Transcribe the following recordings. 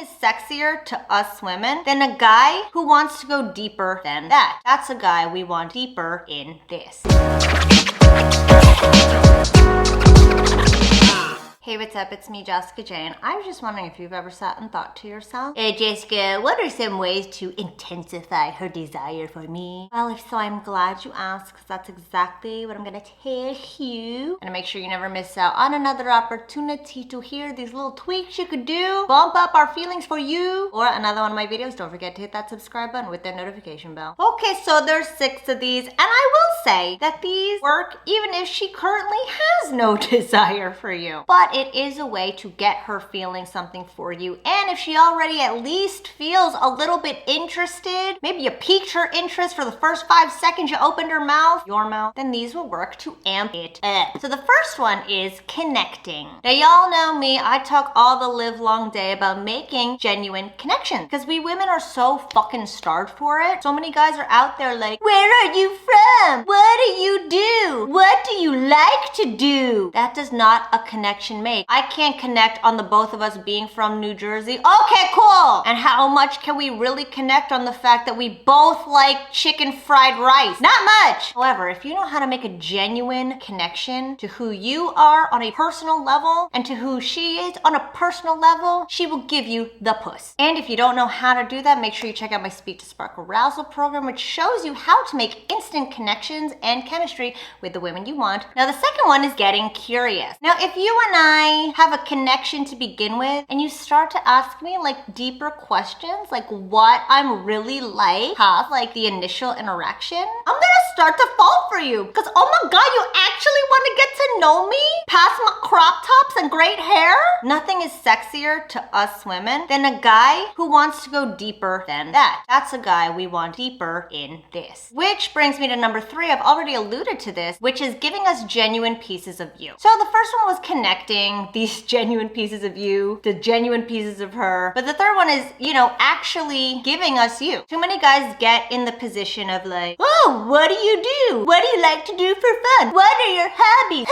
is sexier to us women than a guy who wants to go deeper than that. That's a guy we want deeper in this. Hey, what's up? It's me, Jessica J, and I was just wondering if you've ever sat and thought to yourself, hey Jessica, what are some ways to intensify her desire for me? Well, if so, I'm glad you asked, because that's exactly what I'm gonna tell you. And to make sure you never miss out on another opportunity to hear these little tweaks you could do, bump up our feelings for you, or another one of my videos, don't forget to hit that subscribe button with that notification bell. Okay, so there's 6 of these, and I will say that these work even if she currently has no desire for you. But it is a way to get her feeling something for you. And if she already at least feels a little bit interested, maybe you piqued her interest for the first 5 seconds you opened her mouth, your mouth, then these will work to amp it up. So the first one is connecting. Now y'all know me, I talk all the live long day about making genuine connections because we women are so fucking starved for it. So many guys are out there like, where are you from? What do you do? What do you like to do? That does not a connection make. I can't connect on the both of us being from New Jersey. Okay, cool. And how much can we really connect on the fact that we both like chicken fried rice? Not much. However, if you know how to make a genuine connection to who you are on a personal level and to who she is on a personal level, she will give you the puss. And if you don't know how to do that, make sure you check out my Speak to Spark Arousal program, which shows you how to make instant connections and chemistry with the women you want. Now, the second one is getting curious. Now, if you and I have a connection to begin with and you start to ask me like deeper questions, like what I'm really like past like the initial interaction, I'm gonna start to fall for you because, oh my God, you actually want to get to know me past my crop tops and great hair? Nothing is sexier to us women than a guy who wants to go deeper than that. That's a guy we want deeper in this. Which brings me to number 3. I've already alluded to this, which is giving us genuine pieces of you. So the first one was connecting, these genuine pieces of you, the genuine pieces of her. But the third one is, you know, actually giving us you. Too many guys get in the position of like, oh, what do you do? What do you like to do for fun? What are your hobbies?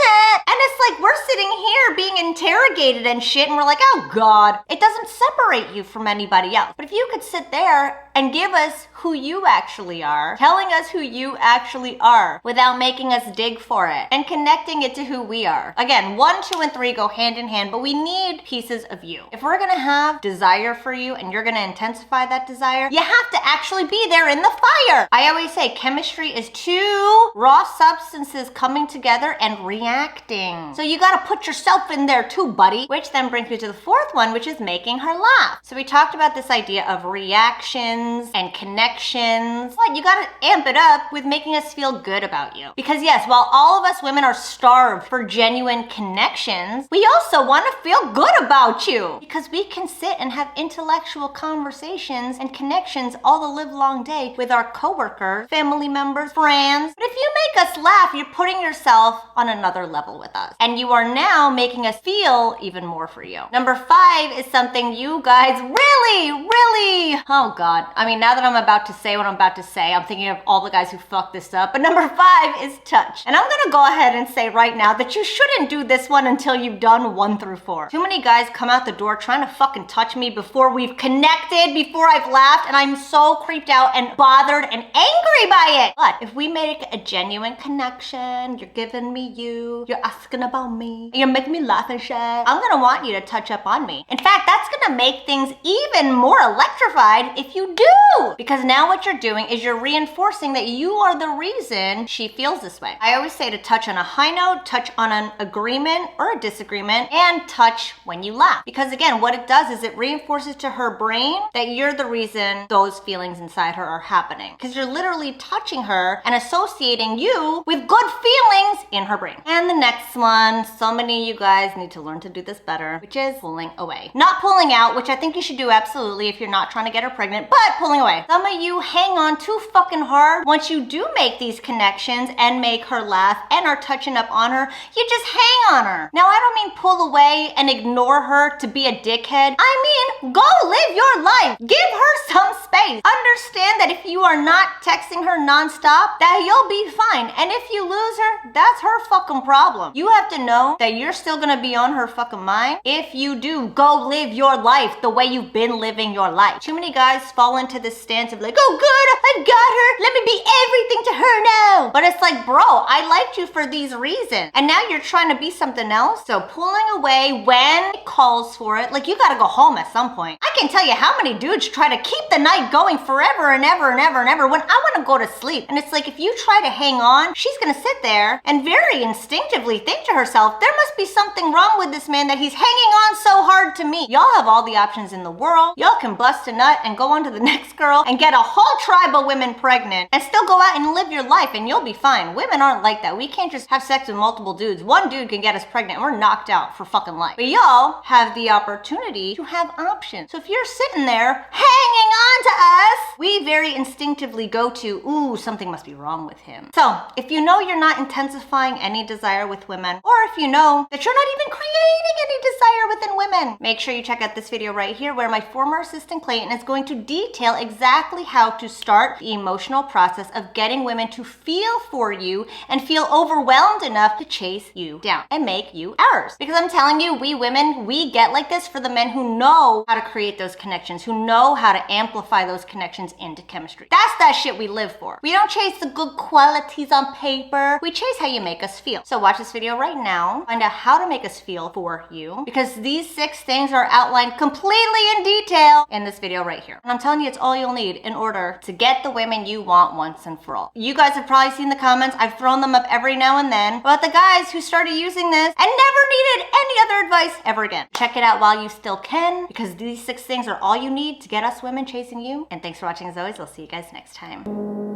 And it's like we're sitting here being interrogated and shit, and we're like, oh God. It doesn't separate you from anybody else. But if you could sit there and give us who you actually are, telling us who you actually are without making us dig for it and connecting it to who we are. Again, 1, 2, and 3 go hand in hand, but we need pieces of you. If we're gonna have desire for you and you're gonna intensify that desire, you have to actually be there in the fire. I always say chemistry is 2 raw substances coming together and reacting. So you gotta put yourself in there too, buddy. Which then brings me to the 4th one, which is making her laugh. So we talked about this idea of reactions and connections, but you gotta amp it up with making us feel good about you. Because yes, while all of us women are starved for genuine connections, we also want to feel good about you because we can sit and have intellectual conversations and connections all the live long day with our coworkers, family members, friends. But if you make us laugh, you're putting yourself on another level with us. And you are now making us feel even more for you. Number 5 is something you guys really, oh God. I mean, now that I'm about to say what I'm about to say, I'm thinking of all the guys who fucked this up. But number 5 is touch. And I'm gonna go ahead and say right now that you shouldn't do this one until you've done 1 through 4. Too many guys come out the door trying to fucking touch me before we've connected, before I've laughed, and I'm so creeped out and bothered and angry by it. But if we make a genuine connection, you're giving me you, you're asking about me, you're making me laugh and shit, I'm gonna want you to touch up on me. In fact, that's gonna make things even more electrified if you do. Because now what you're doing is you're reinforcing that you are the reason she feels this way. I always say to touch on a high note, touch on an agreement or a disagreement, and touch when you laugh. Because again, what it does is it reinforces to her brain that you're the reason those feelings inside her are happening. Because you're literally touching her and associating you with good feelings in her brain. And the next one, so many of you guys need to learn to do this better, which is pulling away. Not pulling out, which I think you should do absolutely if you're not trying to get her pregnant, but pulling away. Some of you hang on too fucking hard. Once you do make these connections and make her laugh and are touching up on her, you just hang on her. Now, I don't mean pull away and ignore her to be a dickhead. I mean, go live your life. Give her some space. Understand that if you are not texting her nonstop, that you'll be fine. And if you lose her, that's her fucking problem. You have to know that you're still gonna be on her fucking mind if you do go live your life the way you've been living your life. Too many guys fall into this stance of like, oh good, I've got her. Let me be everything to her now. But it's like, bro, I liked you for these reasons. And now you're trying to be something else. So pulling away when it calls for it, like you gotta go home at some point. I can tell you how many dudes try to keep the night going forever and ever and ever and ever when I wanna go to sleep. And it's like, if you try to hang on, she's gonna sit there and very instinctively think to herself, there must be something wrong with this man that he's hanging on so hard to me. Y'all have all the options in the world. Y'all can bust a nut and go on to the next girl and get a whole tribe of women pregnant and still go out and live your life and you'll be fine. Women aren't like that. We can't just have sex with multiple dudes. One dude can get us pregnant and we're knocked out for fucking life. But y'all have the opportunity to have options. So if you're sitting there hanging on to us, we very instinctively go to, ooh, something must be wrong with him. So if you know you're not intensifying any desire with women, or if you know that you're not even creating any desire within women, make sure you check out this video right here where my former assistant Clayton is going to detail exactly how to start the emotional process of getting women to feel for you and feel overwhelmed enough to chase you down and make you ours. Because I'm telling you, we women, we get like this for the men who know how to create those connections, who know how to amplify those connections into chemistry. That's that shit we live for. We don't chase the good qualities on paper. We chase how you make us feel. So watch this video right now, find out how to make us feel for you, because these 6 things are outlined completely in detail in this video right here. And I'm telling you, it's all you'll need in order to get the women you want once and for all. You guys have probably seen the comments. I've thrown them up every now and then about the guys who started using this and never needed any other advice ever again. Check it out while you still can, because these 6 things are all you need to get us women chasing you. And thanks for watching as always. I'll see you guys next time.